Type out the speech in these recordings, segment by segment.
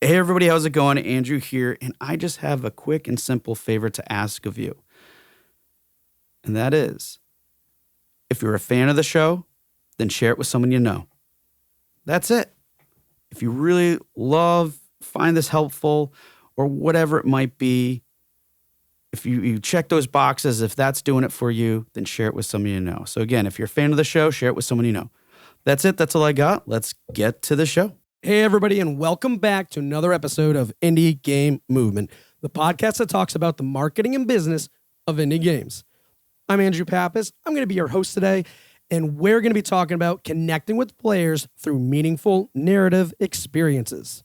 Hey everybody, how's it going? Andrew here, and I just have a quick and simple favor to ask of you. And that is, if you're a fan of the show, then share it with someone you know. That's it. If you really find this helpful, or whatever it might be, if you check those boxes, if that's doing it for you, then share it with someone you know. So again, if you're a fan of the show, share it with someone you know. That's it. That's all I got. Let's get to the show. Hey, everybody, and welcome back to another episode of Indie Game Movement, the podcast that talks about the marketing and business of indie games. I'm Andrew Pappas. I'm going to be your host today, and we're going to be talking about connecting with players through meaningful narrative experiences.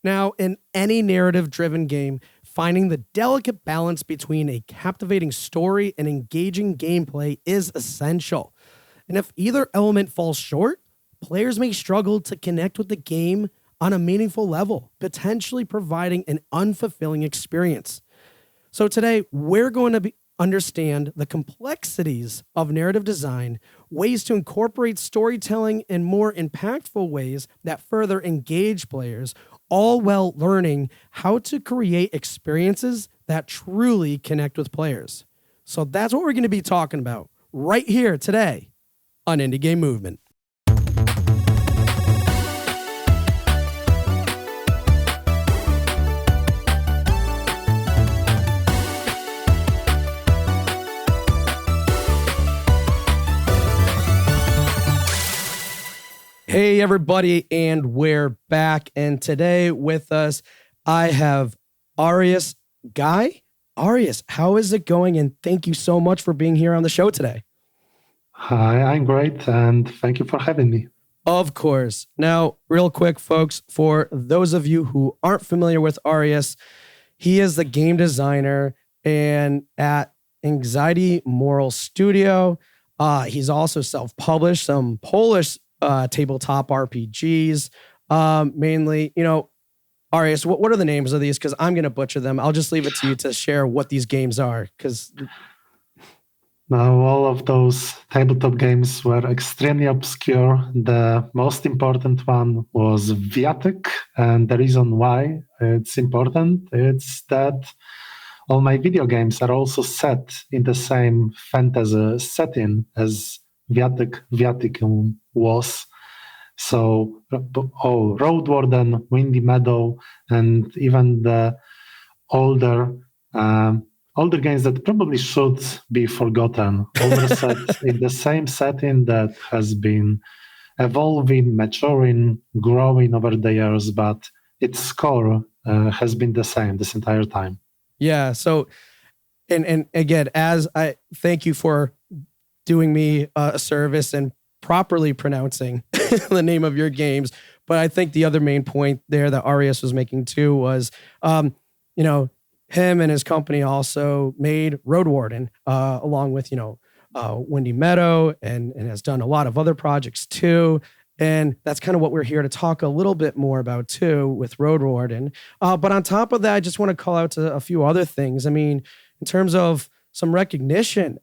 Now, in any narrative-driven game, finding the delicate balance between a captivating story and engaging gameplay is essential. And if either element falls short, players may struggle to connect with the game on a meaningful level, potentially providing an unfulfilling experience. So today, we're going to understand the complexities of narrative design, ways to incorporate storytelling in more impactful ways that further engage players, all while learning how to create experiences that truly connect with players. So that's what we're going to be talking about right here today on Indie Game Movement. Hey, everybody, and we're back. And today with us, I have Aureus Gaj. Aureus, how is it going? And thank you so much for being here on the show today. Hi, I'm great, and thank you for having me. Of course. Now, real quick, folks, for those of you who aren't familiar with Aureus, he is the game designer and at Anxiety Moral Studio. He's also self-published some Polish tabletop RPGs, mainly, Aureus, what are the names of these? Because I'm going to butcher them. I'll just leave it to you to share what these games are. Because now, all of those tabletop games were extremely obscure. The most important one was Viatek, and the reason why it's important is that all my video games are also set in the same fantasy setting as Viaticum was. So, Road Warden, Windy Meadow, and even the older games that probably should be forgotten, all were set in the same setting that has been evolving, maturing, growing over the years, but its core has been the same this entire time. Yeah. So, and again, as I thank you for doing me a service and properly pronouncing the name of your games. But I think the other main point there that Aureus was making too was, him and his company also made Road Warden, along with, Windy Meadow and has done a lot of other projects too. And that's kind of what we're here to talk a little bit more about too with Road Warden. But on top of that, I just want to call out to a few other things. I mean, in terms of some recognition,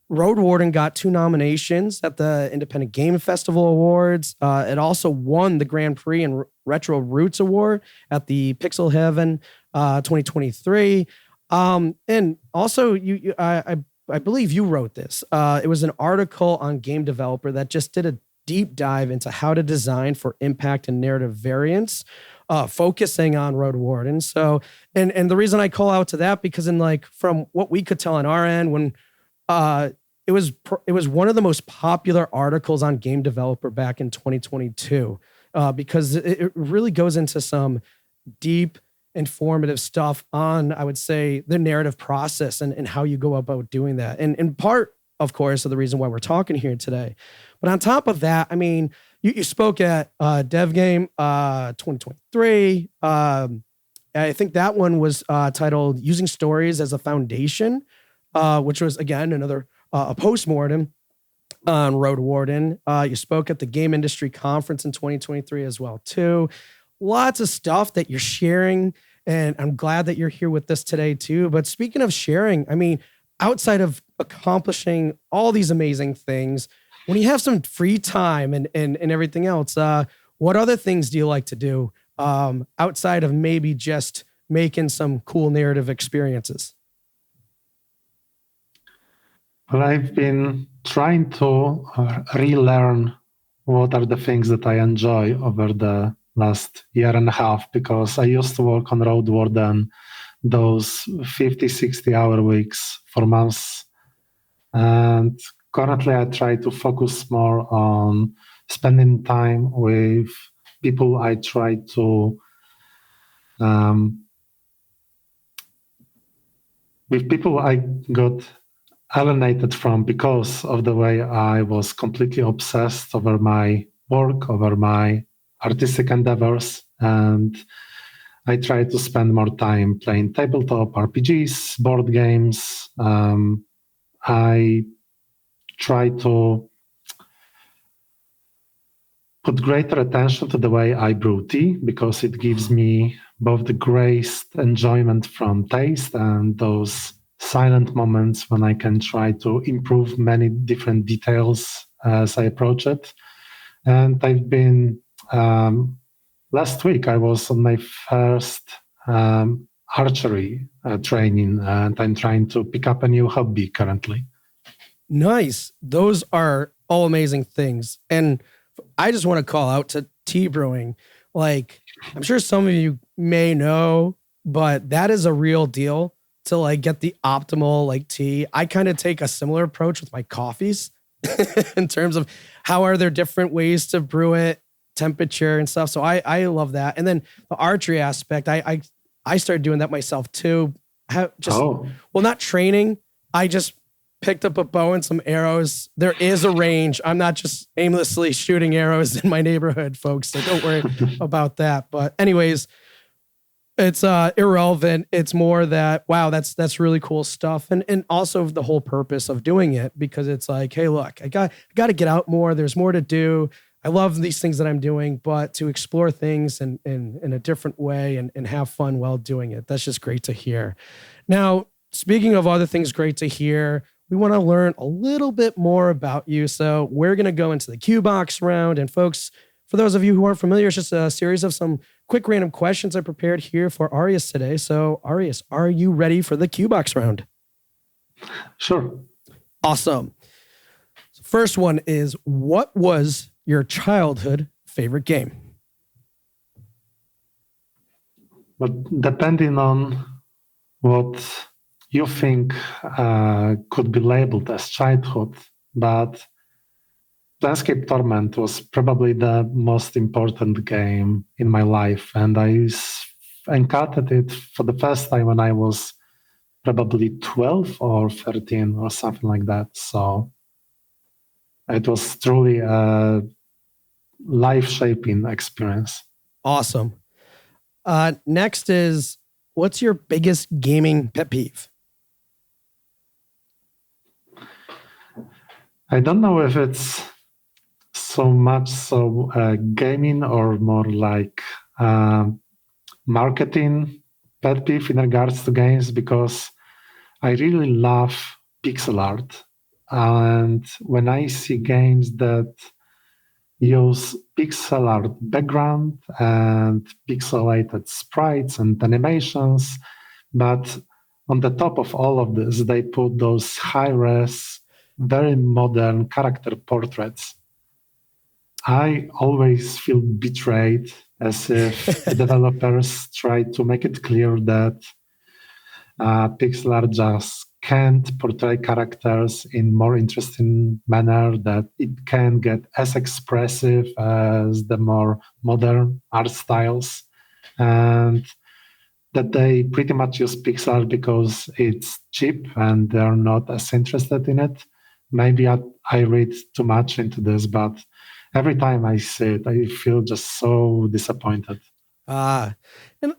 Road Warden got 2 nominations at the Independent Game Festival Awards. It also won the Grand Prix and Retro Roots Award at the Pixel Heaven 2023. And also, I believe you wrote this. It was an article on Game Developer that just did a deep dive into how to design for impact and narrative variance, focusing on Road Warden. So, and the reason I call out to that, because from what we could tell on our end, when it was one of the most popular articles on Game Developer back in 2022, because it really goes into some deep, informative stuff on, I would say, the narrative process and how you go about doing that. And in part, of course, of the reason why we're talking here today. But on top of that, I mean, you spoke at Dev Game 2023. I think that one was titled Using Stories as a Foundation, which was, again, another a postmortem on Road Warden. You spoke at the Game Industry Conference in 2023 as well, too. Lots of stuff that you're sharing, and I'm glad that you're here with us today, too. But speaking of sharing, I mean, outside of accomplishing all these amazing things, when you have some free time and everything else, what other things do you like to do outside of maybe just making some cool narrative experiences? Well, I've been trying to relearn what are the things that I enjoy over the last year and a half, because I used to work on Road Warden, those 50, 60-hour weeks for months. And currently I try to focus more on spending time with people I try to with people I got alienated from because of the way I was completely obsessed over my work, over my artistic endeavors. And I try to spend more time playing tabletop RPGs, board games. I try to put greater attention to the way I brew tea, because it gives me both the greatest enjoyment from taste and those silent moments when I can try to improve many different details as I approach it. And I've been, last week, I was on my first archery training, and I'm trying to pick up a new hobby currently. Nice. Those are all amazing things. And I just want to call out to tea brewing. Like, I'm sure some of you may know, but that is a real deal to like get the optimal like tea. I kind of take a similar approach with my coffees in terms of how are there different ways to brew it, temperature and stuff. So I love that. And then the archery aspect, I started doing that myself too. Well, not training. I just picked up a bow and some arrows. There is a range. I'm not just aimlessly shooting arrows in my neighborhood, folks. So don't worry about that. But anyways, it's irrelevant. It's more that, wow, that's really cool stuff. And also the whole purpose of doing it, because it's like, hey, look, I got to get out more. There's more to do. I love these things that I'm doing, but to explore things in a different way and have fun while doing it. That's just great to hear. Now, speaking of other things great to hear, we want to learn a little bit more about you. So we're going to go into the Q box round. And folks, for those of you who aren't familiar, it's just a series of some quick random questions I prepared here for Aureus today. So Aureus, are you ready for the Q box round? Sure. Awesome. So first one is, what was your childhood favorite game? But depending on what you think could be labeled as childhood, but Landscape Torment was probably the most important game in my life, and I encountered it for the first time when I was probably 12 or 13 or something like that. So it was truly a life-shaping experience. Awesome. Next is, what's your biggest gaming pet peeve? I don't know if it's so much gaming or more like marketing pet peeve in regards to games, because I really love pixel art. And when I see games that use pixel art background and pixelated sprites and animations, but on the top of all of this, they put those high-res, very modern character portraits, I always feel betrayed, as if the developers try to make it clear that pixel art just can't portray characters in more interesting manner, that it can get as expressive as the more modern art styles, and that they pretty much use pixel art because it's cheap and they're not as interested in it. Maybe I read too much into this, but every time I see it, I feel just so disappointed. And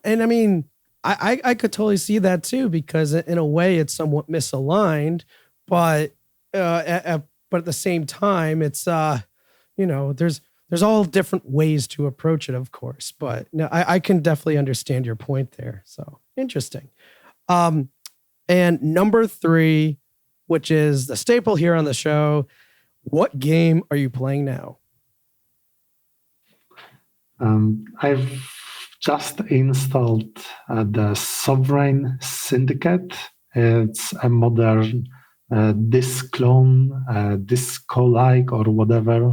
I mean, I could totally see that too, because in a way it's somewhat misaligned, but at the same time, it's there's all different ways to approach it, of course. But no, I can definitely understand your point there. So interesting. And number 3, which is the staple here on the show, what game are you playing now? I've just installed the Sovereign Syndicate. It's a modern Disclone, Disco-like, or whatever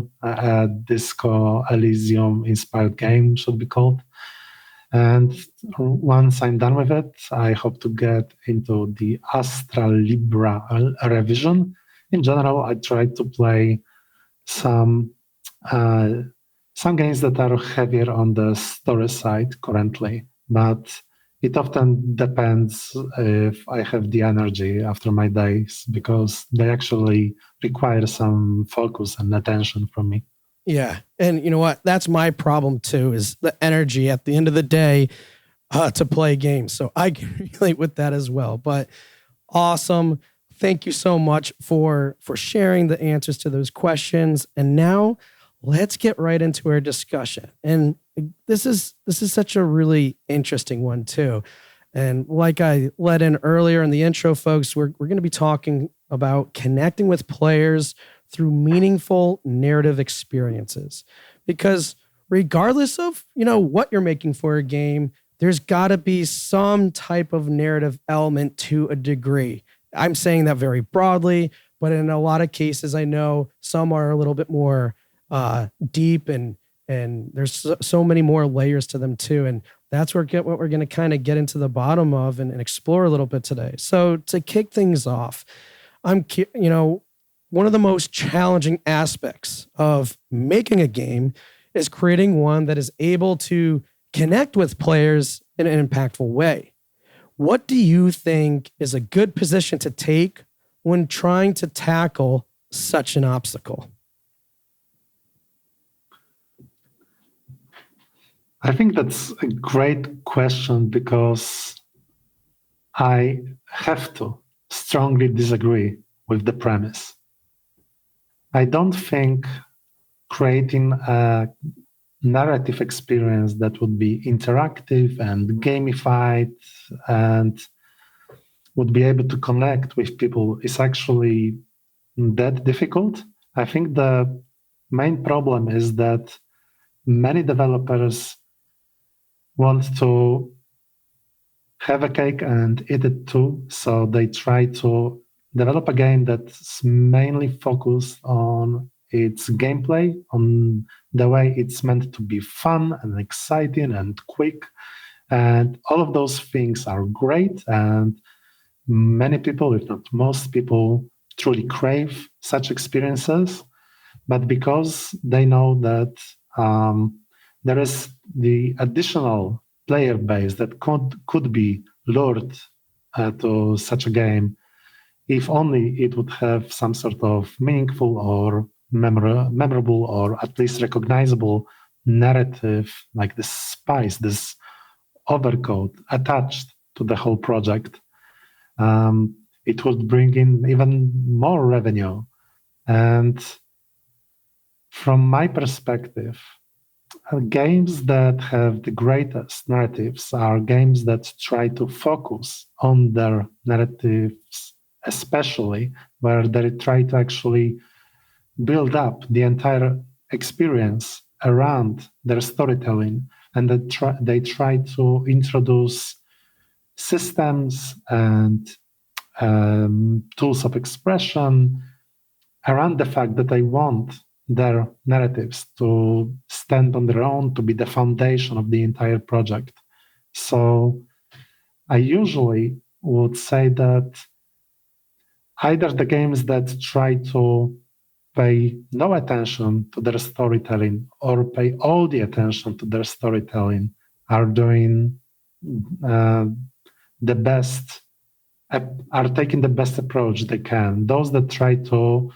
Disco Elysium inspired game should be called. And once I'm done with it, I hope to get into the Astra Libra revision. In general, I try to play some uh, some games that are heavier on the story side currently, but it often depends if I have the energy after my days because they actually require some focus and attention from me. Yeah. And you know what? That's my problem too, is the energy at the end of the day to play games. So I can relate with that as well. But awesome. Thank you so much for sharing the answers to those questions. And now let's get right into our discussion. And this is such a really interesting one too. And like I let in earlier in the intro, folks, we're going to be talking about connecting with players through meaningful narrative experiences. Because regardless of, what you're making for a game, there's got to be some type of narrative element to a degree. I'm saying that very broadly, but in a lot of cases, I know some are a little bit more deep and there's so many more layers to them too. And that's what we're going to kind of get into the bottom of and explore a little bit today. So to kick things off, one of the most challenging aspects of making a game is creating one that is able to connect with players in an impactful way. What do you think is a good position to take when trying to tackle such an obstacle? I think that's a great question because I have to strongly disagree with the premise. I don't think creating a narrative experience that would be interactive and gamified and would be able to connect with people is actually that difficult. I think the main problem is that many developers want to have a cake and eat it too. So they try to develop a game that's mainly focused on its gameplay, on the way it's meant to be fun and exciting and quick. And all of those things are great. And many people, if not most people, truly crave such experiences. But because they know that there is the additional player base that could be lured to such a game, if only it would have some sort of meaningful or memorable or at least recognizable narrative, like this spice, this overcoat attached to the whole project. It would bring in even more revenue. And from my perspective, games that have the greatest narratives are games that try to focus on their narratives, especially where they try to actually build up the entire experience around their storytelling, and they try to introduce systems and tools of expression around the fact that they want their narratives to stand on their own, to be the foundation of the entire project. So I usually would say that either the games that try to pay no attention to their storytelling or pay all the attention to their storytelling are doing the best, are taking the best approach they can. Those that try to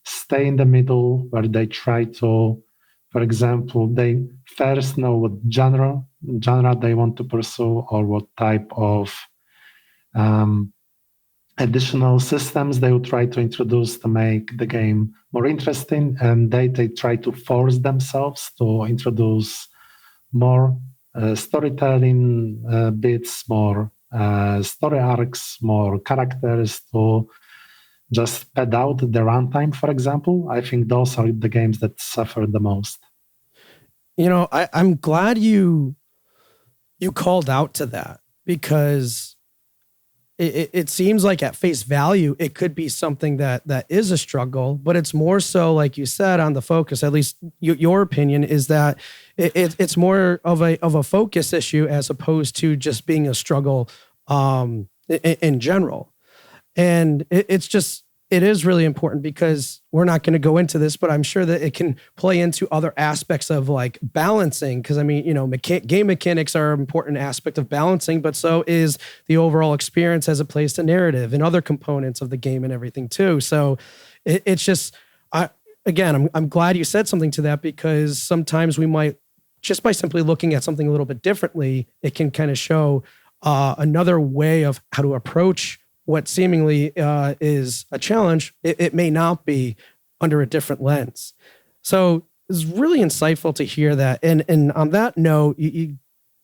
stay in the middle, where they try to, for example, they first know what genre they want to pursue or what type of additional systems they will try to introduce to make the game more interesting, and they try to force themselves to introduce more storytelling bits, more story arcs, more characters to just pad out the runtime, for example. I think those are the games that suffer the most. I'm glad you called out to that, because it seems like at face value, it could be something that is a struggle, but it's more so, like you said, on the focus. At least your opinion is that it's more of a focus issue as opposed to just being a struggle in general. And it is really important, because we're not going to go into this, but I'm sure that it can play into other aspects of like balancing. Because I mean, game mechanics are an important aspect of balancing, but so is the overall experience as it plays to narrative and other components of the game and everything too. So it's just, I'm glad you said something to that, because sometimes we might, just by simply looking at something a little bit differently, it can kind of show another way of how to approach what seemingly is a challenge. It may not be under a different lens. So it's really insightful to hear that. And on that note, you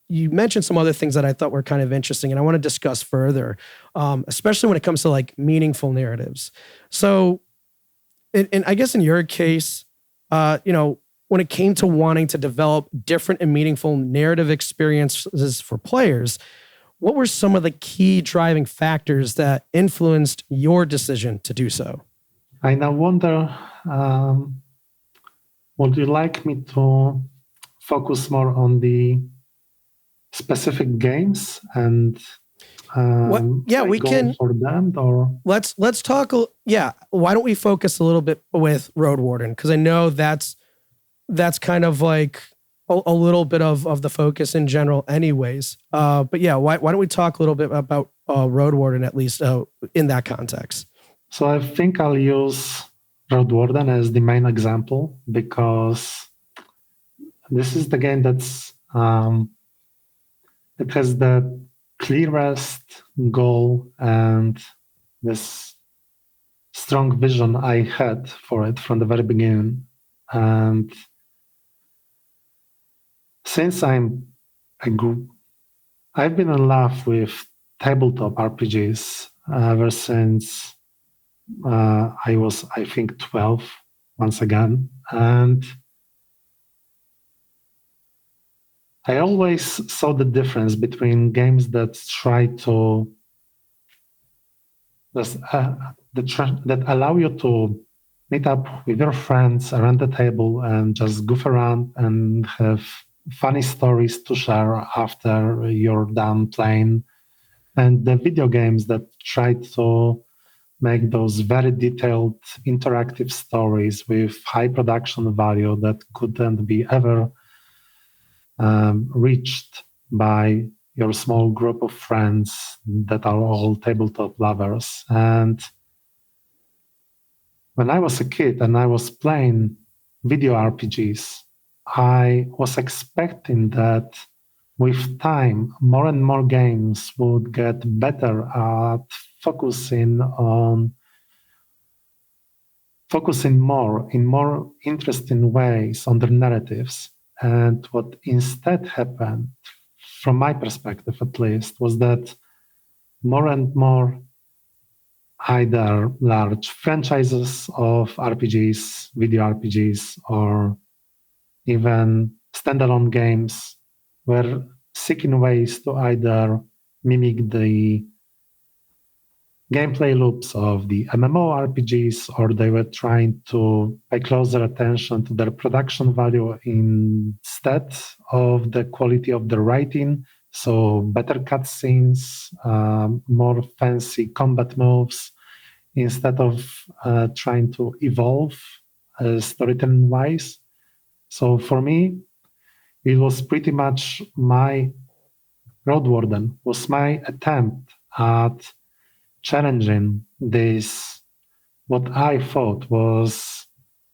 mentioned some other things that I thought were kind of interesting, and I want to discuss further, especially when it comes to like meaningful narratives. So, and I guess in your case, when it came to wanting to develop different and meaningful narrative experiences for players, what were some of the key driving factors that influenced your decision to do so? I now wonder, would you like me to focus more on the specific games and we can for them, or let's talk. Yeah, why don't we focus a little bit with Road Warden, because I know that's kind of like a little bit of the focus in general anyways. But yeah, why don't we talk a little bit about Road Warden, at least in that context? So I think I'll use Road Warden as the main example, because this is the game that's it has the clearest goal and this strong vision I had for it from the very beginning. And since I've been in love with tabletop RPGs ever since I was, I think, 12 once again. And I always saw the difference between games that try to that allow you to meet up with your friends around the table and just goof around and have funny stories to share after you're done playing, and the video games that try to make those very detailed interactive stories with high production value that couldn't be ever reached by your small group of friends that are all tabletop lovers. And when I was a kid and I was playing video RPGs, I was expecting that with time, more and more games would get better at focusing more in more interesting ways on their narratives. And what instead happened, from my perspective at least, was that more and more either large franchises of RPGs, video RPGs, or even standalone games were seeking ways to either mimic the gameplay loops of the MMORPGs, or they were trying to pay closer attention to their production value instead of the quality of the writing. So better cutscenes, more fancy combat moves, instead of trying to evolve storytelling-wise. So for me, it was pretty much my Road Warden was my attempt at challenging this, what I thought was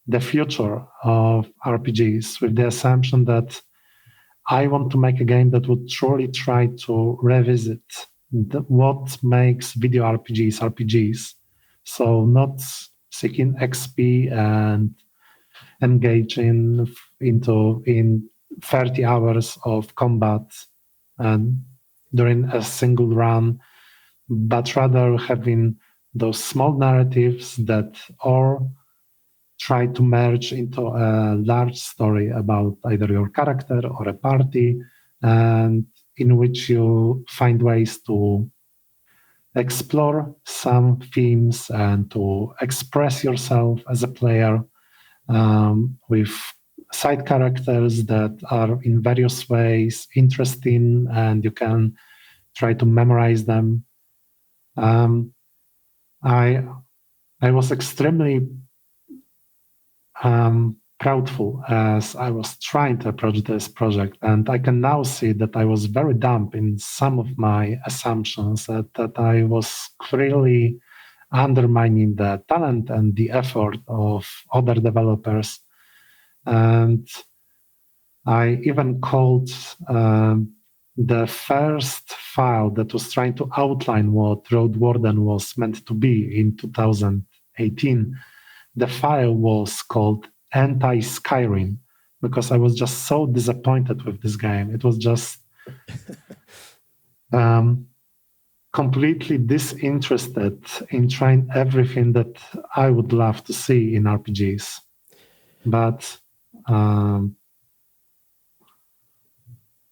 the future of RPGs, with the assumption that I want to make a game that would truly try to revisit what makes video RPGs. So not seeking XP and engaging in 30 hours of combat and during a single run, but rather having those small narratives that are try to merge into a large story about either your character or a party, and in which you find ways to explore some themes and to express yourself as a player with side characters that are in various ways interesting, and you can try to memorize them. I was extremely proudful as I was trying to approach this project, and I can now see that I was very dumb in some of my assumptions, that I was clearly undermining the talent and the effort of other developers. And I even called the first file that was trying to outline what Road Warden was meant to be in 2018. The file was called Anti-Skyrim because I was just so disappointed with this game. It was just completely disinterested in trying everything that I would love to see in RPGs. But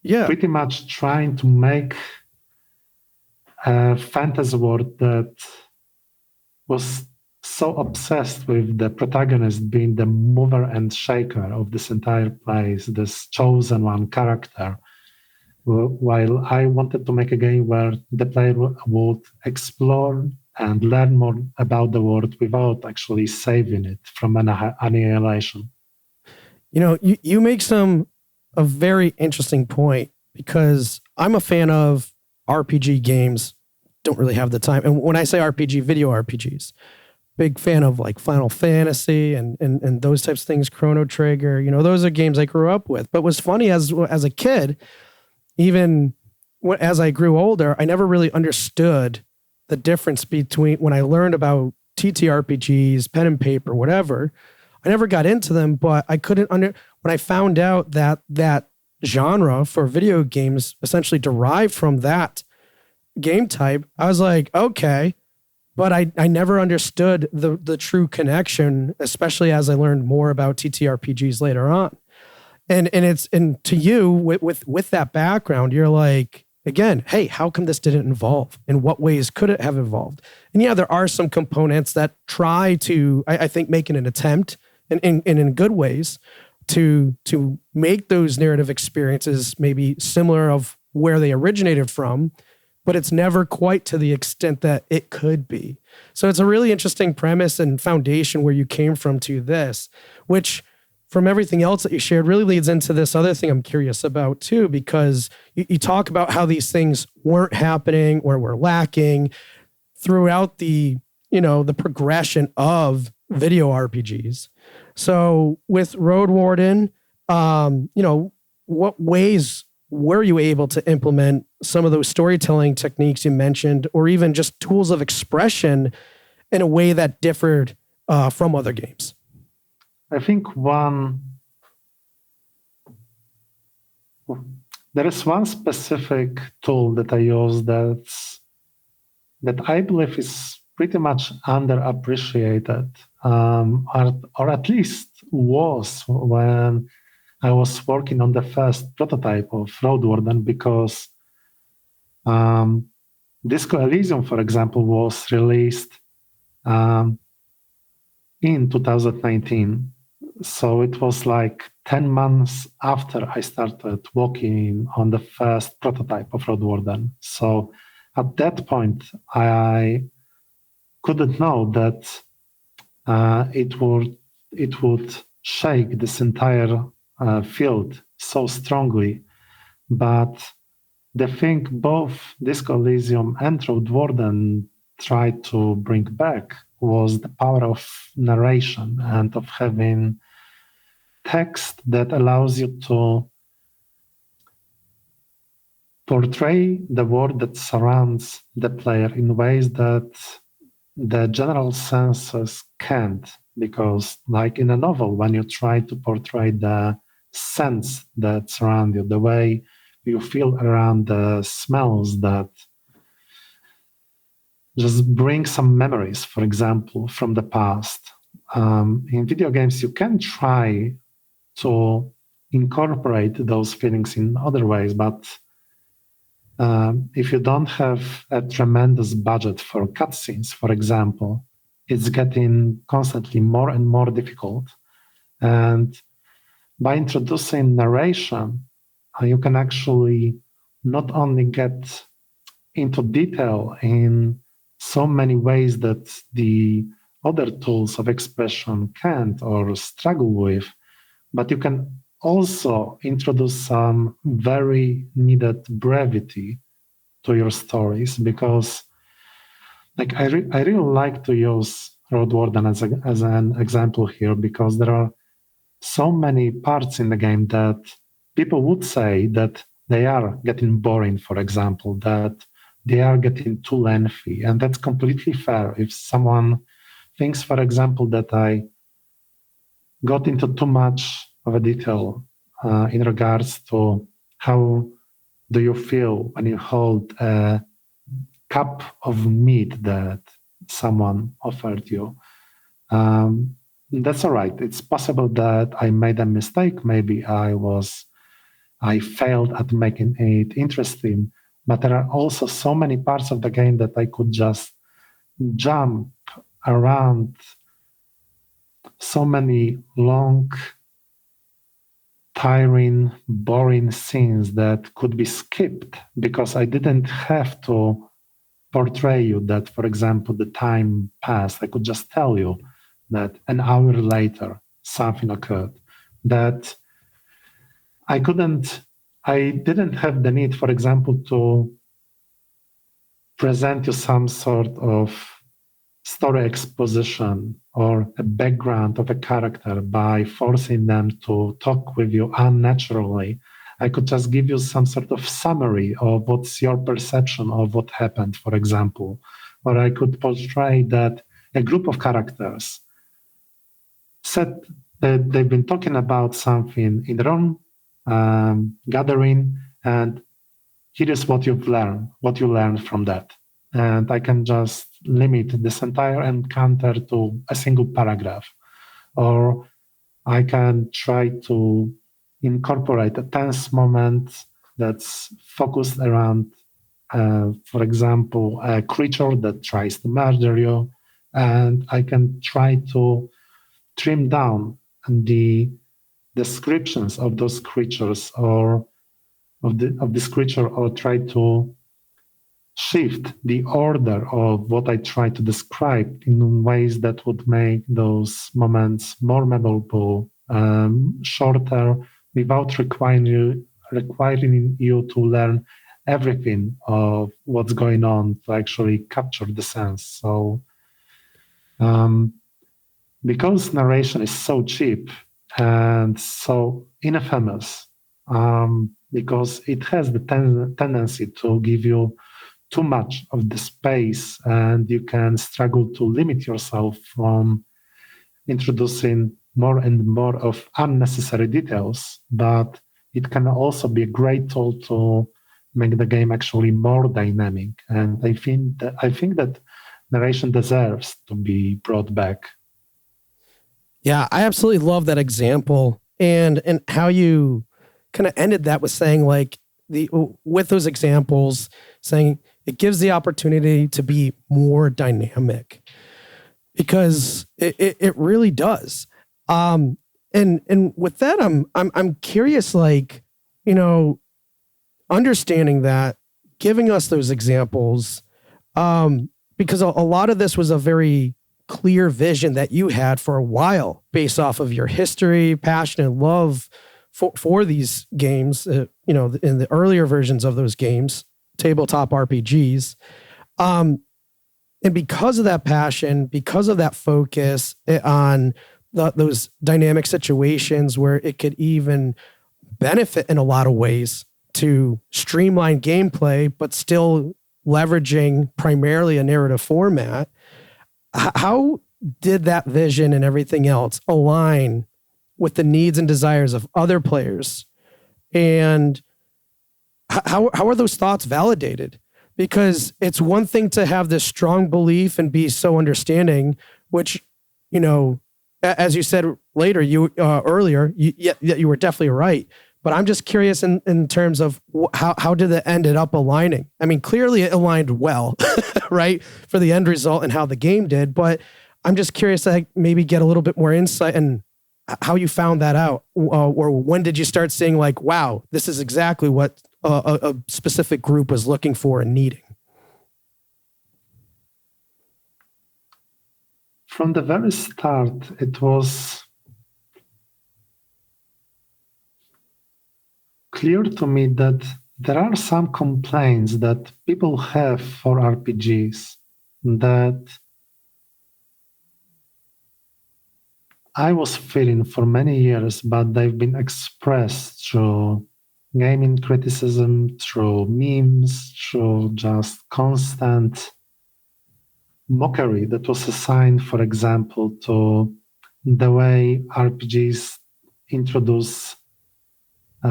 pretty much trying to make a fantasy world that was so obsessed with the protagonist being the mover and shaker of this entire place, this chosen one character, while I wanted to make a game where the player would explore and learn more about the world without actually saving it from annihilation. You know, you make a very interesting point, because I'm a fan of RPG games, don't really have the time. And when I say RPG, video RPGs, big fan of like Final Fantasy and those types of things, Chrono Trigger, you know, those are games I grew up with. But what's funny, as a kid, even as I grew older, I never really understood the difference between when I learned about TTRPGs, pen and paper, whatever. I never got into them, but I couldn't when I found out that genre for video games essentially derived from that game type, I was like, okay, but I never understood the true connection, especially as I learned more about TTRPGs later on. And to you with that background, you're like, again, hey, how come this didn't evolve? In what ways could it have evolved? And yeah, there are some components that try to, I think, making an attempt and in good ways to make those narrative experiences maybe similar of where they originated from, but it's never quite to the extent that it could be. So it's a really interesting premise and foundation where you came from to this, which from everything else that you shared really leads into this other thing I'm curious about too, because you talk about how these things weren't happening or were lacking throughout the progression of video RPGs. So with Road Warden, what ways were you able to implement some of those storytelling techniques you mentioned, or even just tools of expression in a way that differed from other games? I think there is one specific tool that I use that I believe is pretty much underappreciated, or at least was when I was working on the first prototype of Road Warden, because Disco Elysium, for example, was released in 2019. So it was like 10 months after I started working on the first prototype of Road Warden. So at that point, I couldn't know that it would shake this entire field so strongly. But the thing both Disco Elysium and Road Warden tried to bring back was the power of narration and of having text that allows you to portray the world that surrounds the player in ways that the general senses can't. Because, like in a novel, when you try to portray the scents that surround you, the way you feel around the smells that just bring some memories, for example, from the past, in video games, you can try to incorporate those feelings in other ways, but if you don't have a tremendous budget for cutscenes, for example, it's getting constantly more and more difficult. And by introducing narration, you can actually not only get into detail in so many ways that the other tools of expression can't or struggle with, but you can also introduce some very needed brevity to your stories, because like I really like to use Road Warden as an example here, because there are so many parts in the game that people would say that they are getting boring, for example, that they are getting too lengthy. And that's completely fair. If someone thinks, for example, that I got into too much of a detail in regards to how do you feel when you hold a cup of meat that someone offered you, that's all right. It's possible that I made a mistake. Maybe I failed at making it interesting. But there are also so many parts of the game that I could just jump around so many long, tiring, boring scenes that could be skipped because I didn't have to portray you that, for example, the time passed. I could just tell you that an hour later something occurred, that I didn't have the need, for example, to present you some sort of story exposition or a background of a character by forcing them to talk with you unnaturally. I could just give you some sort of summary of what's your perception of what happened, for example. Or I could portray that a group of characters said that they've been talking about something in their own gathering, and here is what you learned from that. And I can just limit this entire encounter to a single paragraph. Or I can try to incorporate a tense moment that's focused around, for example, a creature that tries to murder you. And I can try to trim down the descriptions of those creatures or of this creature, or try to shift the order of what I try to describe in ways that would make those moments more memorable, shorter, without requiring you to learn everything of what's going on to actually capture the sense. So, because narration is so cheap and so infamous, because it has the tendency to give you too much of the space, and you can struggle to limit yourself from introducing more and more of unnecessary details, but it can also be a great tool to make the game actually more dynamic. And I think that narration deserves to be brought back. Yeah, I absolutely love that example, and how you kind of ended that with saying, like, with those examples, saying it gives the opportunity to be more dynamic, because it really does. And with that, I'm curious, like, understanding that, giving us those examples, because a lot of this was a very clear vision that you had for a while based off of your history, passion, and love for these games, in the earlier versions of those games, tabletop RPGs. And because of that passion, because of that focus on those dynamic situations where it could even benefit in a lot of ways to streamline gameplay, but still leveraging primarily a narrative format, how did that vision and everything else align with the needs and desires of other players? And how are those thoughts validated? Because it's one thing to have this strong belief and be so understanding, which as you said later, earlier, you were definitely right. But I'm just curious in terms of how did it ended up aligning? I mean, clearly it aligned well, right, for the end result and how the game did. But I'm just curious to maybe get a little bit more insight and how you found that out, or when did you start seeing like, wow, this is exactly what a specific group was looking for and needing? From the very start, it was clear to me that there are some complaints that people have for RPGs that I was feeling for many years, but they've been expressed through gaming criticism, through memes, through just constant mockery that was assigned, for example, to the way RPGs introduce,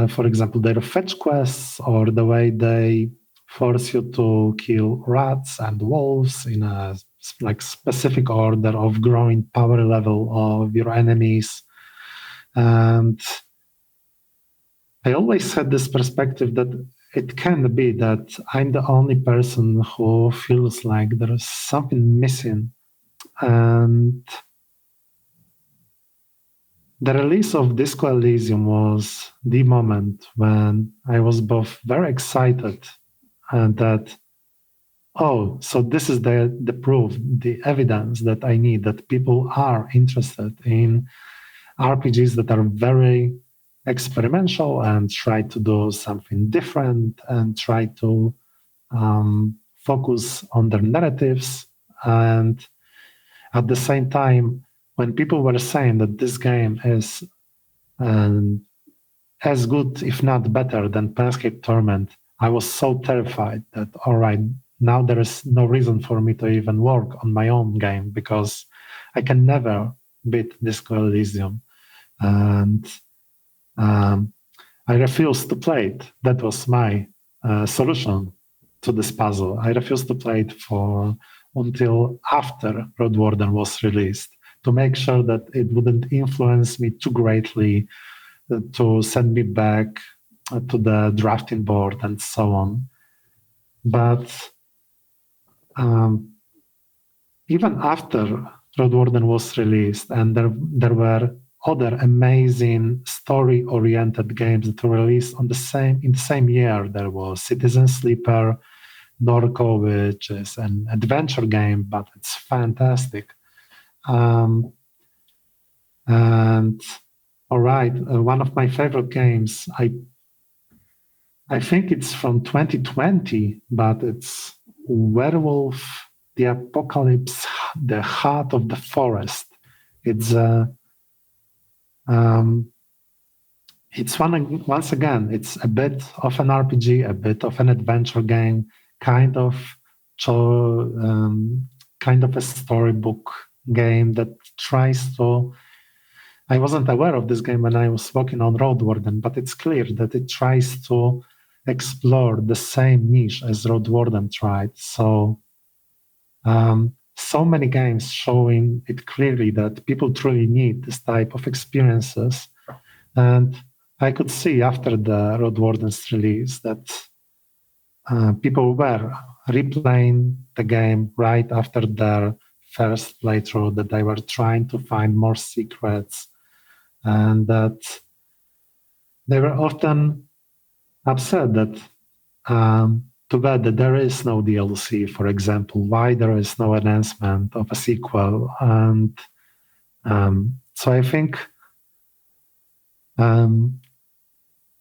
for example, their fetch quests, or the way they force you to kill rats and wolves in a specific order of growing power level of your enemies. And I always had this perspective that it can be that I'm the only person who feels like there is something missing. And the release of Disco Elysium was the moment when I was both very excited and that, so this is the proof, the evidence that I need, that people are interested in RPGs that are very experimental and try to do something different and try to focus on their narratives. And at the same time, when people were saying that this game is as good, if not better, than Planescape Torment, I was so terrified that, all right, now there is no reason for me to even work on my own game because I can never beat Disco Elysium. And I refused to play it. That was my solution to this puzzle. I refused to play it until after Road Warden was released, to make sure that it wouldn't influence me too greatly, to send me back to the drafting board and so on. But even after Road Warden was released, and there were other amazing story-oriented games that were released in the same year. There was Citizen Sleeper, Norco, which is an adventure game, but it's fantastic. And all right, one of my favorite games, I think it's from 2020, but it's Werewolf, the Apocalypse, the Heart of the Forest. It's once again, it's a bit of an RPG, a bit of an adventure game, kind of a storybook game that tries to. I wasn't aware of this game when I was working on Road Warden, but it's clear that it tries to explore the same niche as Road Warden tried. So many games showing it clearly that people truly need this type of experiences. And I could see after the Road Warden's release that people were replaying the game right after their first playthrough, that they were trying to find more secrets, and that they were often upset that too bad that there is no DLC, for example, why there is no announcement of a sequel. And so I think I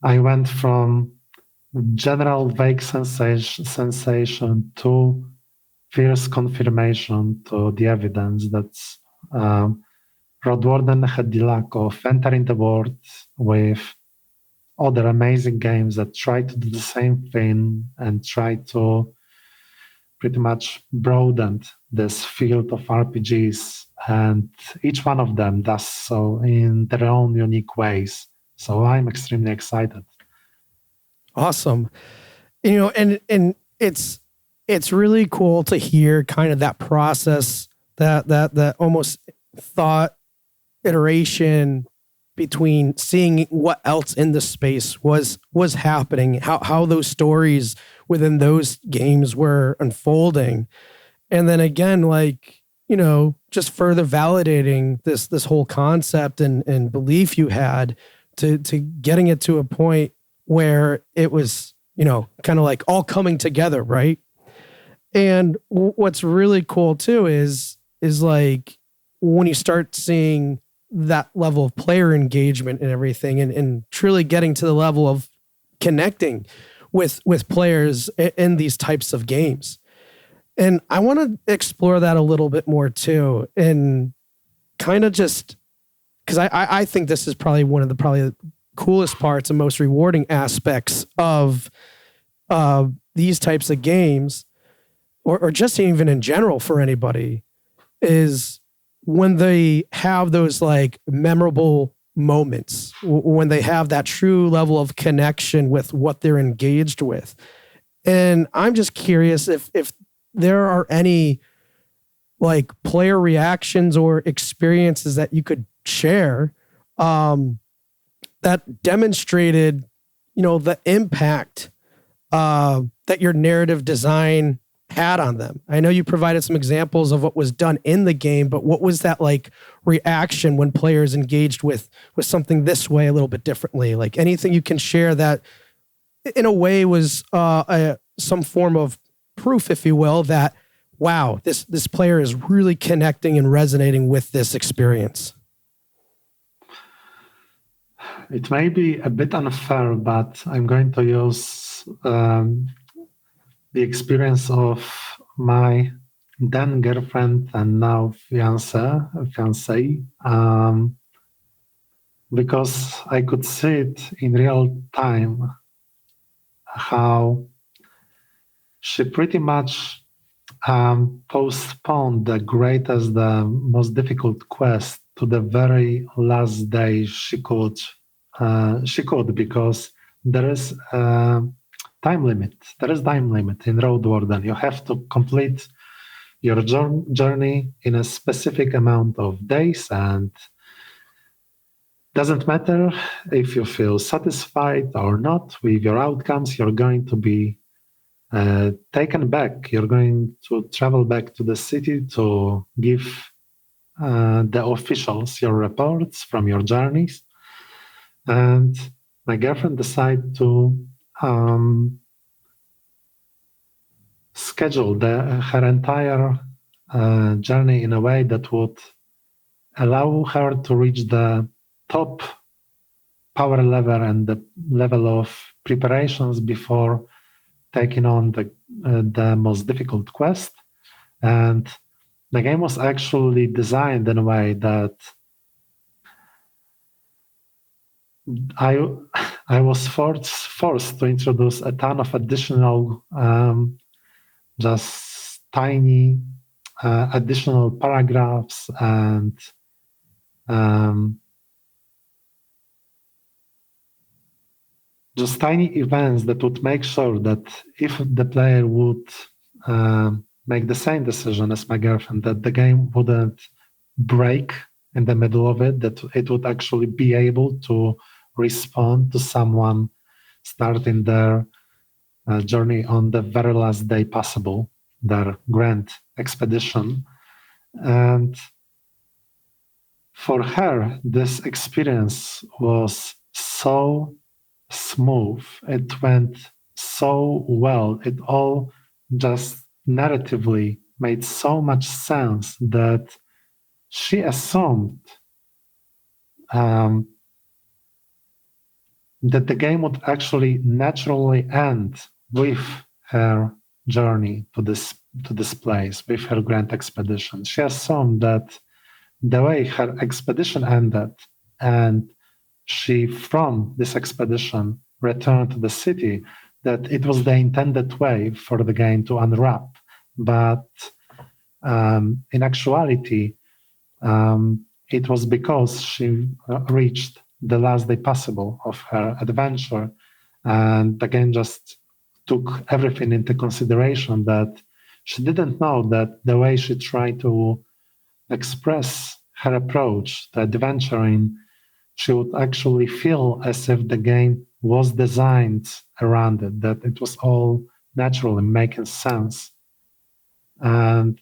went from general vague sensation to fierce confirmation to the evidence that Road Warden had the luck of entering the world with other amazing games that try to do the same thing and try to pretty much broaden this field of RPGs. And each one of them does so in their own unique ways. So I'm extremely excited. Awesome. And it's really cool to hear kind of that process that almost thought iteration between seeing what else in the space was happening, how those stories within those games were unfolding. And then again, like, just further validating this whole concept and belief you had to getting it to a point where it was, kind of like all coming together, right? And what's really cool too is like when you start seeing that level of player engagement and everything, and truly getting to the level of connecting with players in these types of games. And I want to explore that a little bit more too, and kind of just because I think this is probably one of the coolest parts and most rewarding aspects of these types of games, or just even in general for anybody, is when they have those like memorable moments, when they have that true level of connection with what they're engaged with. And I'm just curious if there are any like player reactions or experiences that you could share that demonstrated, the impact that your narrative design had on them. I know you provided some examples of what was done in the game, but what was that like reaction when players engaged with something this way a little bit differently? Like anything you can share that in a way was some form of proof, if you will, that, wow, this player is really connecting and resonating with this experience. It may be a bit unfair, but I'm going to use the experience of my then girlfriend and now fiancé, because I could see it in real time, how she pretty much postponed the greatest, the most difficult quest to the very last day she could, because there is time limit. There is time limit in Road Warden. You have to complete your journey in a specific amount of days, and doesn't matter if you feel satisfied or not with your outcomes. You're going to be taken back. You're going to travel back to the city to give the officials your reports from your journeys. And my girlfriend decided to schedule her entire journey in a way that would allow her to reach the top power level and the level of preparations before taking on the most difficult quest. And the game was actually designed in a way that I was forced to introduce a ton of additional, just tiny additional paragraphs and just tiny events that would make sure that if the player would make the same decision as my girlfriend, that the game wouldn't break in the middle of it, that it would actually be able to respond to someone starting their journey on the very last day possible, their grand expedition. And for her, this experience was so smooth. It went so well. It all just narratively made so much sense that she assumed that the game would actually naturally end with her journey to this place, with her grand expedition. She assumed that the way her expedition ended and she, from this expedition, returned to the city, that it was the intended way for the game to unwrap. But in actuality, it was because she reached the last day possible of her adventure. And the game just took everything into consideration, that she didn't know that the way she tried to express her approach to adventuring, she would actually feel as if the game was designed around it, that it was all natural and making sense. And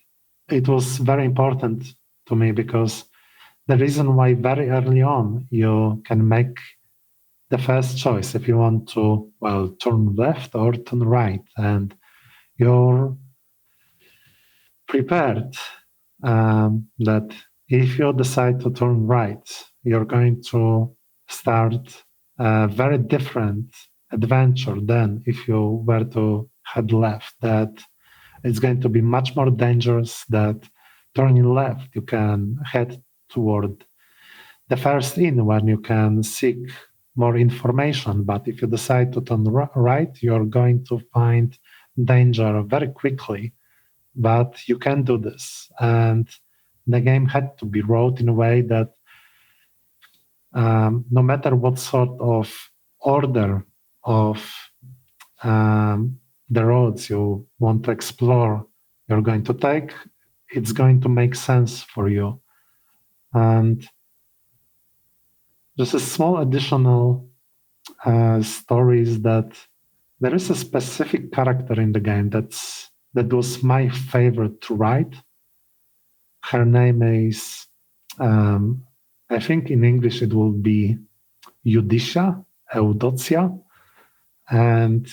it was very important to me because the reason why very early on you can make the first choice if you want to, well, turn left or turn right, and you're prepared that if you decide to turn right, you're going to start a very different adventure than if you were to head left, that it's going to be much more dangerous, that turning left, you can head toward the first inn when you can seek more information. But if you decide to turn right, you're going to find danger very quickly. But you can do this. And the game had to be wrote in a way that no matter what sort of order of the roads you want to explore, you're going to take, it's going to make sense for you. And just a small additional stories that there is a specific character in the game that was my favorite to write. Her name is, I think in English it will be Eudocia. And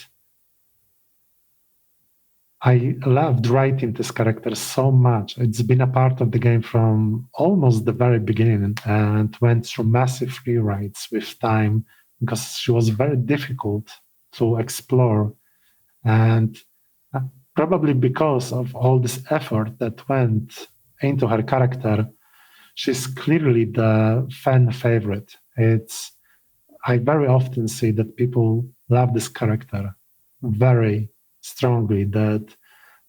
I loved writing this character so much. It's been a part of the game from almost the very beginning and went through massive rewrites with time because she was very difficult to explore. And probably because of all this effort that went into her character, she's clearly the fan favorite. I very often see that people love this character very strongly, that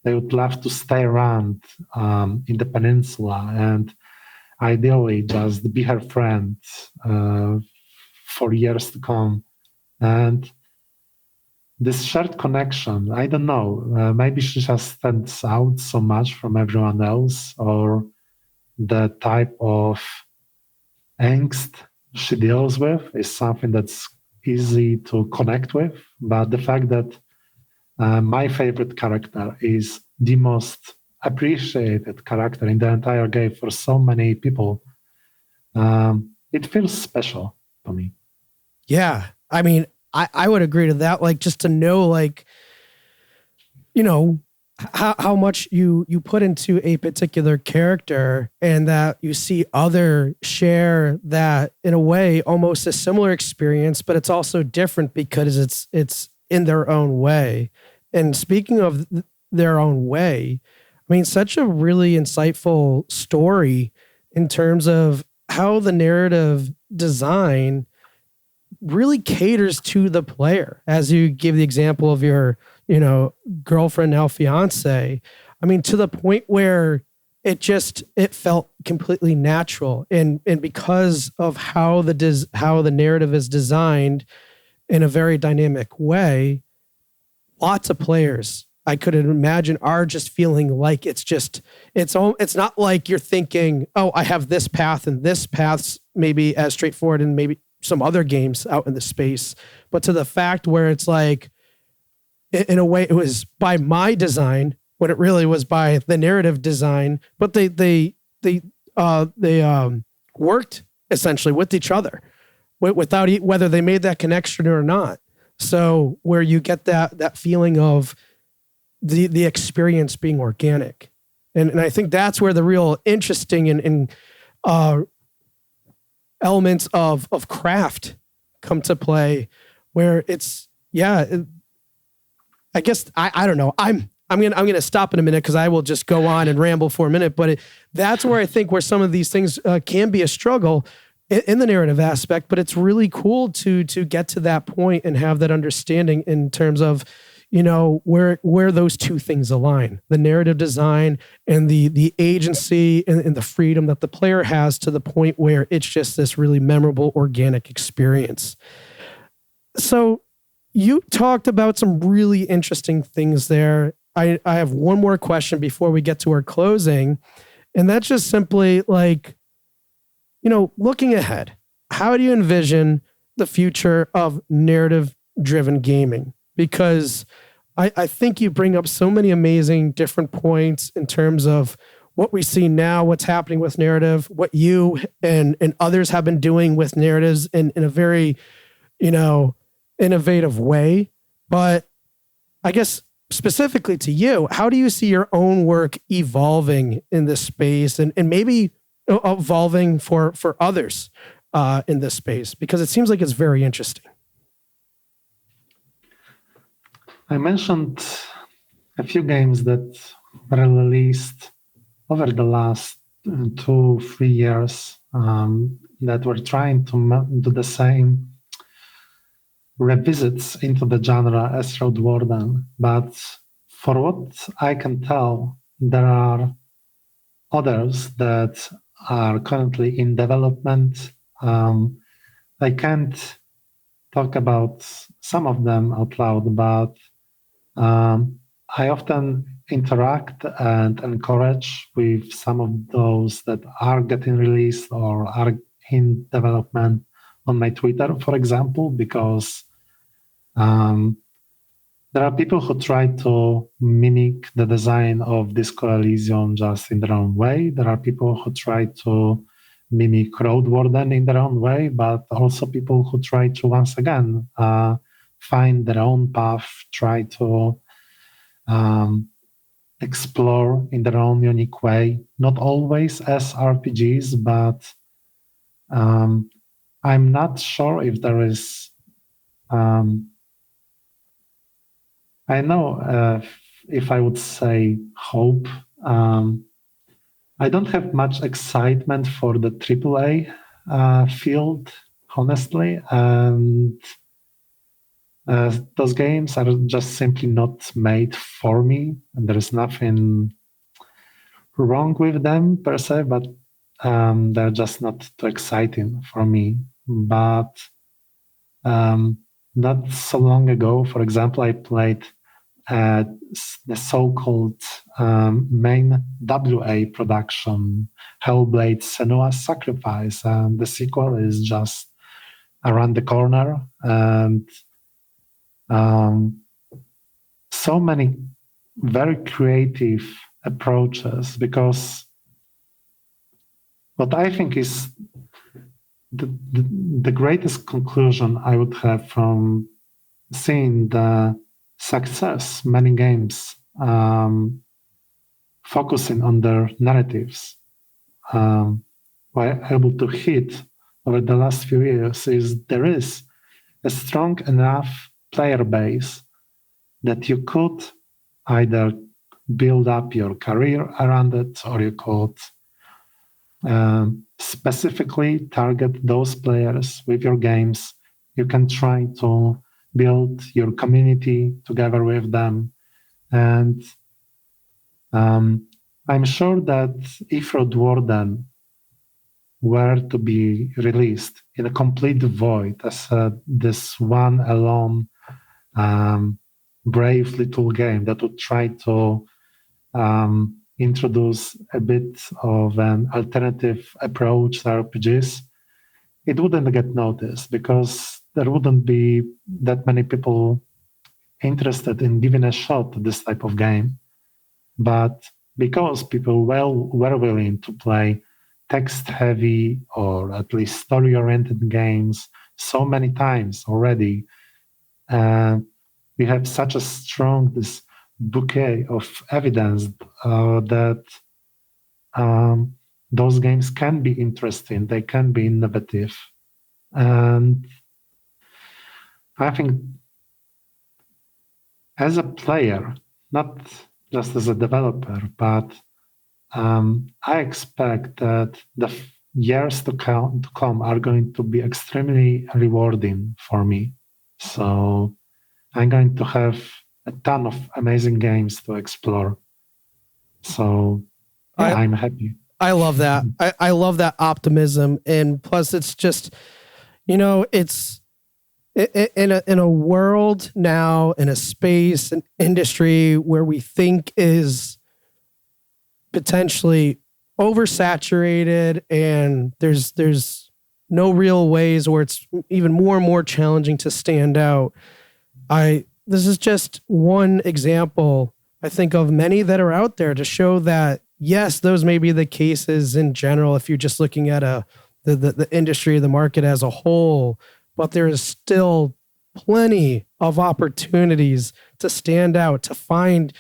they would love to stay around in the peninsula and ideally just be her friend for years to come. And this shared connection, I don't know, maybe she just stands out so much from everyone else, or the type of angst she deals with is something that's easy to connect with. But the fact that my favorite character is the most appreciated character in the entire game for so many people, it feels special to me. Yeah. I mean, I would agree to that. Like, just to know, like, you know, how much you put into a particular character, and that you see other share that in a way almost a similar experience, but it's also different because it's in their own way. And speaking of their own way, I mean, such a really insightful story in terms of how the narrative design really caters to the player. As you give the example of your, girlfriend, now fiance, I mean, to the point where it felt completely natural. And because of how the narrative is designed in a very dynamic way, lots of players, I could imagine, are just feeling like it's not like you're thinking, oh, I have this path and this path's maybe as straightforward and maybe some other games out in the space, but to the fact where it's like, in a way, it was by my design when it really was by the narrative design, but they worked essentially with each other without whether they made that connection or not. So where you get that feeling of the experience being organic. And I think that's where the real interesting and elements of craft come to play, where it's, I guess, I don't know. I'm gonna stop in a minute because I will just go on and ramble for a minute. But that's where I think where some of these things can be a struggle in the narrative aspect. But it's really cool to get to that point and have that understanding in terms of, where those two things align: the narrative design and the agency and the freedom that the player has, to the point where it's just this really memorable, organic experience. So you talked about some really interesting things there. I have one more question before we get to our closing. And that's just simply like, looking ahead, how do you envision the future of narrative-driven gaming? Because I think you bring up so many amazing different points in terms of what we see now, what's happening with narrative, what you and others have been doing with narratives in a very, innovative way. But I guess specifically to you, how do you see your own work evolving in this space and maybe evolving for others in this space? Because it seems like it's very interesting. I mentioned a few games that were released over the last 2-3 years that were trying to do the same revisits into the genre as Road Warden. But for what I can tell, there are others that are currently in development. I can't talk about some of them out loud, but I often interact and encourage with some of those that are getting released or are in development on my Twitter, for example, because there are people who try to mimic the design of Disco Elysium just in their own way. There are people who try to mimic Road Warden in their own way, but also people who try to, once again, find their own path, try to explore in their own unique way, not always as RPGs, but I'm not sure if there is. I know if I would say hope. I don't have much excitement for the AAA field, honestly, and those games are just simply not made for me, and there is nothing wrong with them per se, but they're just not too exciting for me. But not so long ago, for example, I played the so-called main WA production, Hellblade: Senua's Sacrifice, and the sequel is just around the corner, and so many very creative approaches, because what I think is the greatest conclusion I would have from seeing the success many games focusing on their narratives were able to hit over the last few years is there is a strong enough player base that you could either build up your career around it, or you could specifically target those players with your games. You can try to build your community together with them. And I'm sure that if Road Warden were to be released in a complete void as this one alone brave little game that would try to introduce a bit of an alternative approach to RPGs, it wouldn't get noticed because there wouldn't be that many people interested in giving a shot to this type of game. But because people were willing to play text-heavy or at least story-oriented games so many times already, we have such a strong this bouquet of evidence that those games can be interesting, they can be innovative. And I think as a player, not just as a developer, but I expect that the years to come are going to be extremely rewarding for me. So I'm going to have a ton of amazing games to explore. So I'm happy. I love that. I love that optimism. And plus it's just, it's in a world now, in a space, an industry where we think is potentially oversaturated, and there's no real ways, or it's even more and more challenging to stand out. This is just one example, I think, of many that are out there to show that yes, those may be the cases in general if you're just looking at the industry, the market as a whole, but there is still plenty of opportunities to stand out, to find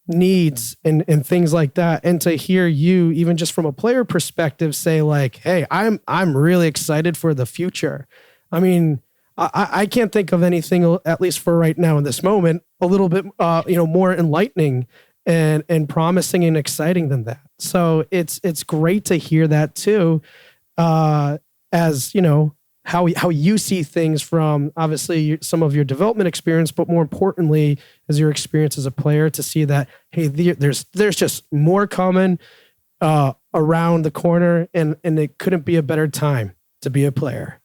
needs and things like that. And to hear you, even just from a player perspective, say like, hey, I'm really excited for the future. I mean, I can't think of anything, at least for right now in this moment, a little bit more enlightening and promising and exciting than that. So it's great to hear that too, as you know, how you see things from obviously some of your development experience, but more importantly, as your experience as a player, to see that, hey, there's just more coming around the corner, and it couldn't be a better time to be a player.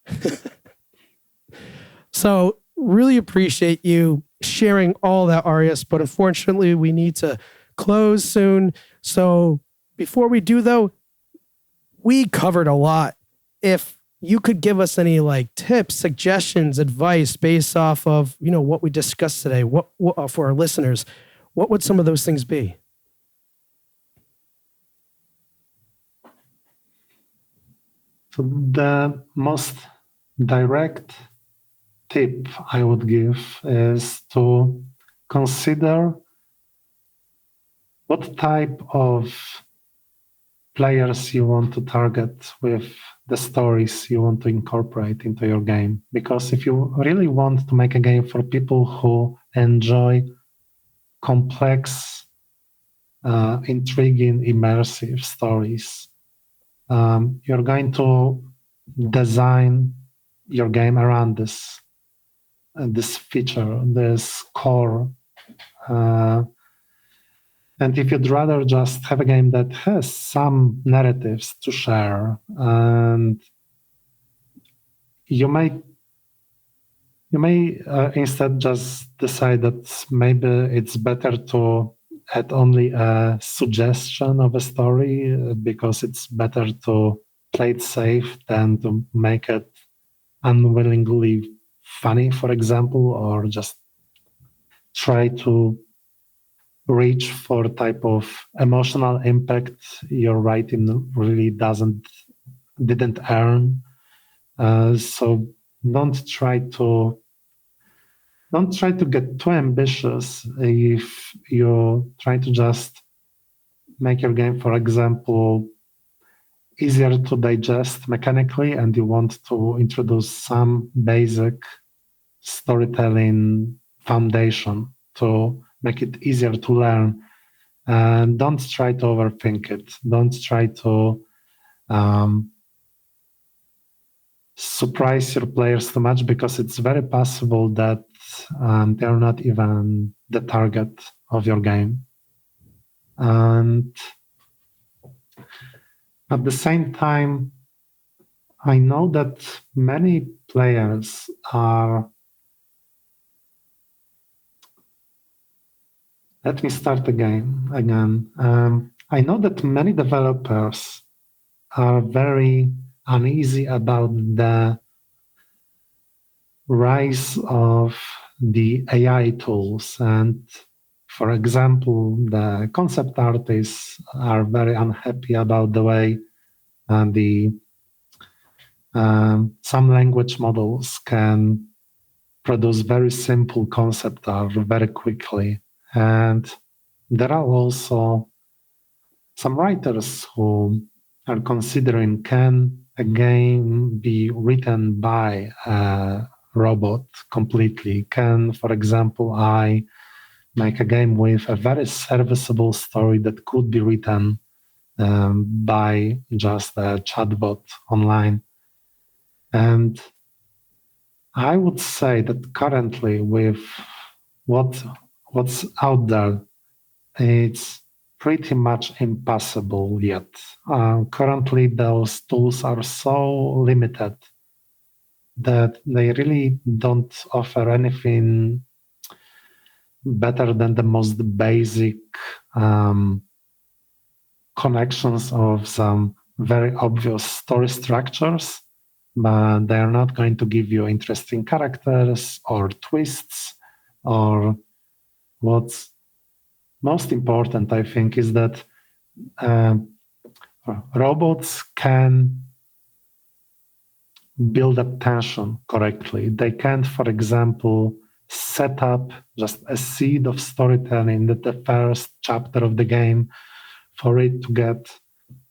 So really appreciate you sharing all that, Aureus, but unfortunately we need to close soon. So before we do though, we covered a lot. If you could give us any like tips, suggestions, advice based off of, what we discussed today, what for our listeners, what would some of those things be? So the most direct tip I would give is to consider what type of players you want to target with the stories you want to incorporate into your game. Because if you really want to make a game for people who enjoy complex, intriguing, immersive stories, you're going to design your game around this feature, this core. And if you'd rather just have a game that has some narratives to share, and you may instead just decide that maybe it's better to add only a suggestion of a story because it's better to play it safe than to make it unwillingly funny, for example, or just try to reach for a type of emotional impact your writing really didn't earn. So don't try to get too ambitious if you try to just make your game, for example, easier to digest mechanically, and you want to introduce some basic storytelling foundation to make it easier to learn. And don't try to overthink it. Don't try to surprise your players too much, because it's very possible that they're not even the target of your game. And at the same time, I know that many players are... Let me start again. I know that many developers are very uneasy about the rise of the AI tools. And for example, the concept artists are very unhappy about the way some language models can produce very simple concept art very quickly. And there are also some writers who are considering, can a game be written by a robot completely? Can, for example, I make a game with a very serviceable story that could be written by just a chatbot online? And I would say that currently, with what's out there, it's pretty much impossible yet. Currently, those tools are so limited that they really don't offer anything better than the most basic connections of some very obvious story structures, but they are not going to give you interesting characters or twists. Or what's most important, I think, is that robots can build up tension correctly. They can't, for example, set up just a seed of storytelling in the first chapter of the game for it to get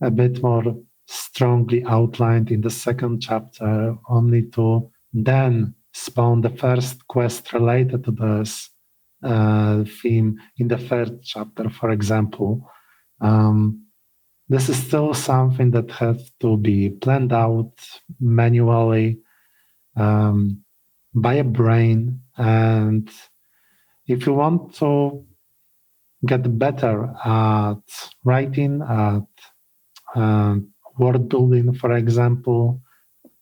a bit more strongly outlined in the second chapter, only to then spawn the first quest related to this theme in the third chapter, for example. This is still something that has to be planned out manually by a brain. And if you want to get better at writing, at word building, for example,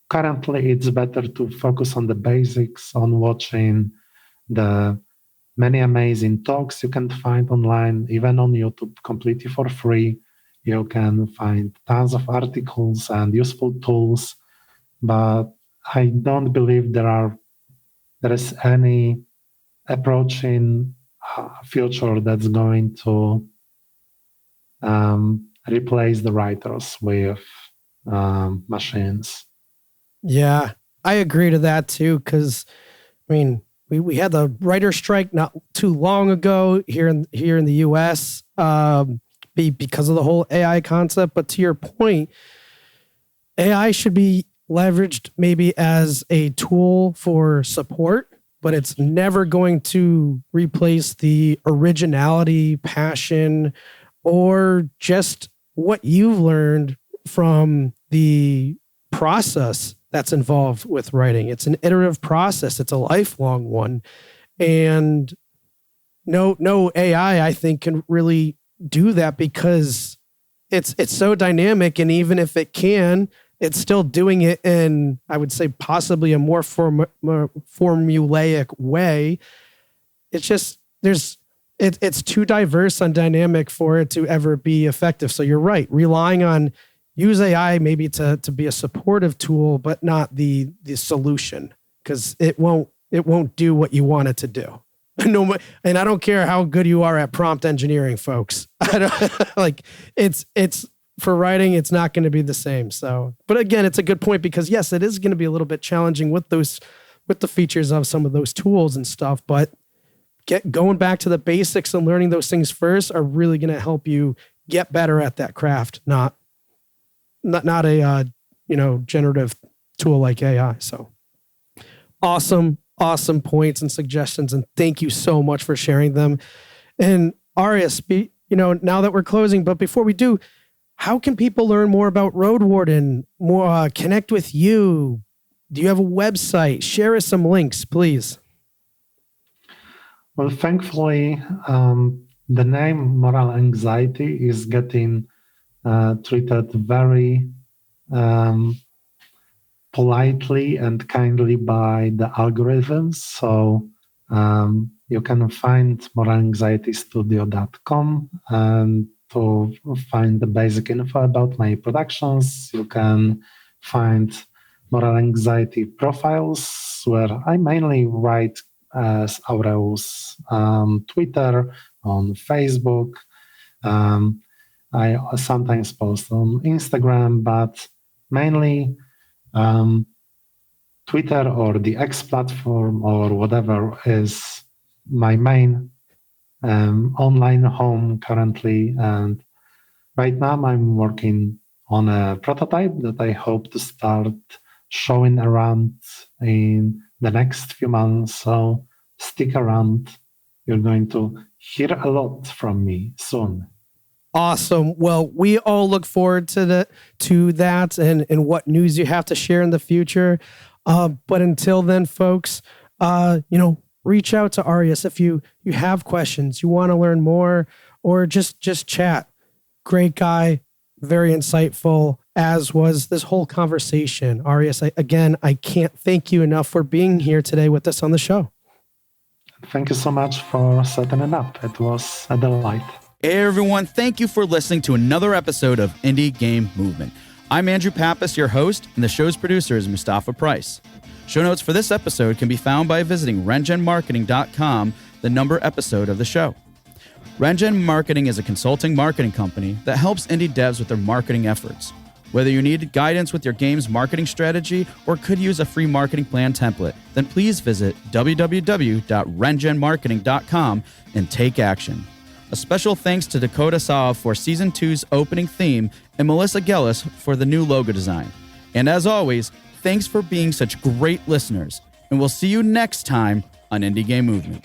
currently it's better to focus on the basics, on watching the many amazing talks you can find online, even on YouTube, completely for free. You can find tons of articles and useful tools, but I don't believe there is any approaching future that's going to replace the writers with machines. Yeah, I agree to that too. Because I mean, we had the writer strike not too long ago here in the U.S. Because of the whole AI concept. But to your point, AI should be leveraged maybe as a tool for support, but it's never going to replace the originality, passion, or just what you've learned from the process that's involved with writing. It's an iterative process. It's a lifelong one. And no AI, I think, can really do that because it's so dynamic. And even if it can, it's still doing it in, I would say, possibly a more formulaic way. It's just, it's too diverse and dynamic for it to ever be effective. So you're right. Relying on use AI maybe to be a supportive tool, but not the solution, because it won't do what you want it to do. No, and I don't care how good you are at prompt engineering, folks. I don't, like it's for writing, it's not going to be the same. So, but again, it's a good point because yes, it is going to be a little bit challenging with the features of some of those tools and stuff. But going back to the basics and learning those things first are really going to help you get better at that craft, not a generative tool like AI. So awesome points and suggestions, and thank you so much for sharing them. And Aureus, now that we're closing, but before we do, how can people learn more about Road Warden, more connect with you? Do you have a website? Share us some links, please. Well, thankfully, the name Moral Anxiety is getting treated very politely and kindly by the algorithms. So you can find moralanxietystudio.com and to find the basic info about my productions. You can find Moral Anxiety profiles where I mainly write as Aureus, Twitter, on Facebook. I sometimes post on Instagram, but mainly Twitter or the X platform or whatever is my main online home currently. And right now I'm working on a prototype that I hope to start showing around in the next few months. So stick around. You're going to hear a lot from me soon. Awesome. Well, we all look forward to that and what news you have to share in the future. But until then, folks, reach out to Aureus if you have questions, you want to learn more, or just chat. Great guy, very insightful, as was this whole conversation. Aureus, I can't thank you enough for being here today with us on the show. Thank you so much for setting it up. It was a delight. Hey everyone, thank you for listening to another episode of Indie Game Movement. I'm Andrew Pappas, your host, and the show's producer is Mustafa Price. Show notes for this episode can be found by visiting rengenmarketing.com, the number episode of the show. Rengen Marketing is a consulting marketing company that helps indie devs with their marketing efforts. Whether you need guidance with your game's marketing strategy or could use a free marketing plan template, then please visit www.rengenmarketing.com and take action. A special thanks to Dakota Saw for Season 2's opening theme and Melissa Gellis for the new logo design. And as always, thanks for being such great listeners, and we'll see you next time on Indie Game Movement.